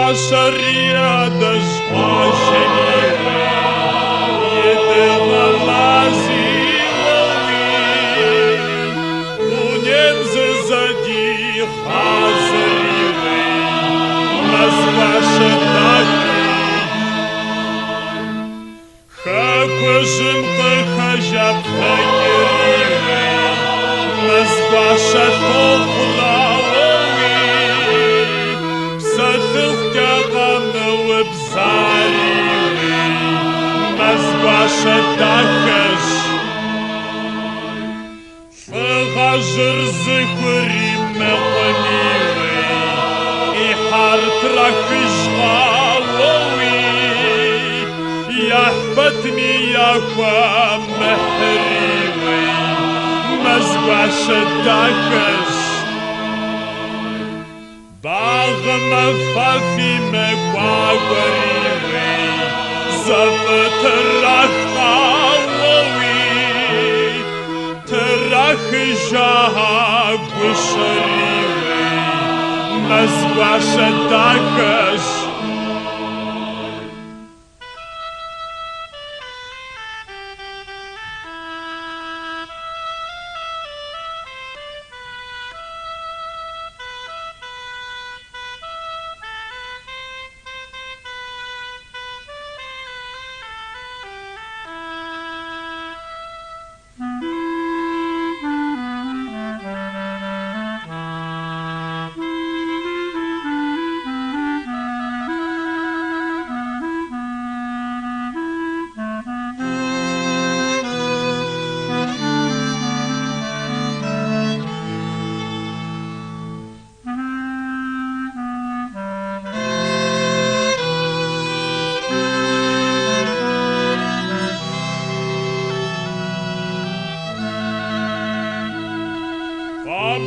Наша ряда жмашені, єдина лазілові, у небзе заді хазарівий, назваше такий. Хакожим хажаб хагерівий, назваше тохлавий, назваше також. Фагажир зихорі мехонівий, і хартрахи жгаловий, яхбат міяхва мехрівий, назваше також. Багма фафіме квагорівий, заветрахаловий, трахи жага гушарівий, назваше також.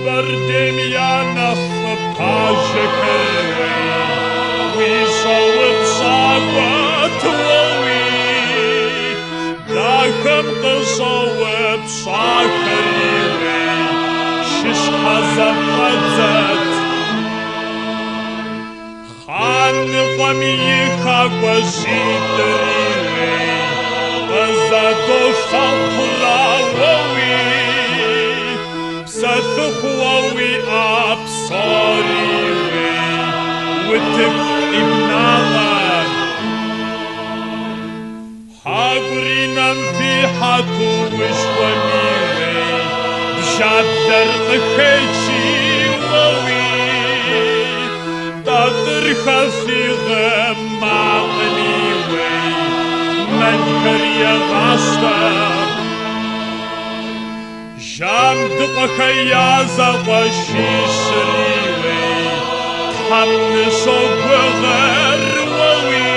Бардем'яна хапаже кервей, вийшов псаба твоїй, дахом пішов пса кервей, шишка западзет. Хан поміха кожітарівей, задушав правовий, Сатухловий абсорівий, витик імнала. Хагрінам фіхату вишламівий, бжадер лихечіловий, татирха фіге мағлівий, менхар'я гашта. Жам дұқақая завашишривей, тамны шобығыр уауи,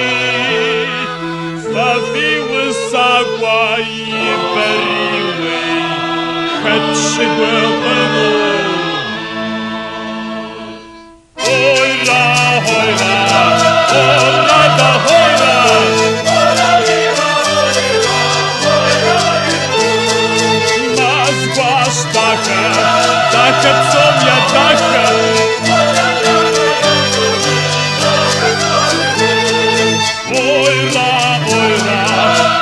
фафи высақва ебіривей, хатшы бұғыру. Ойра, ойра, ойра да ойра, Така псом я така. Ойра, ойра,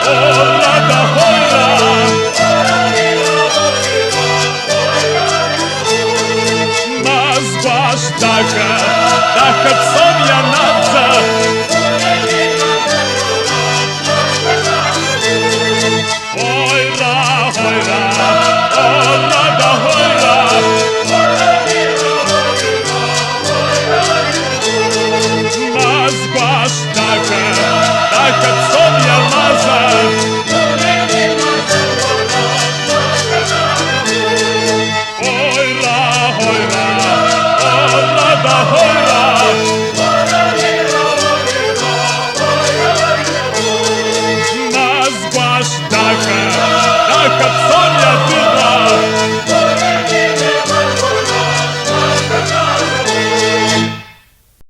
ойра да ойра. Назваш така, така псом я надза. Ойра, ойра, ойра да ойра. Назваш така, така псом я маза. Ойра, ойра, ойра да ойра. Назваш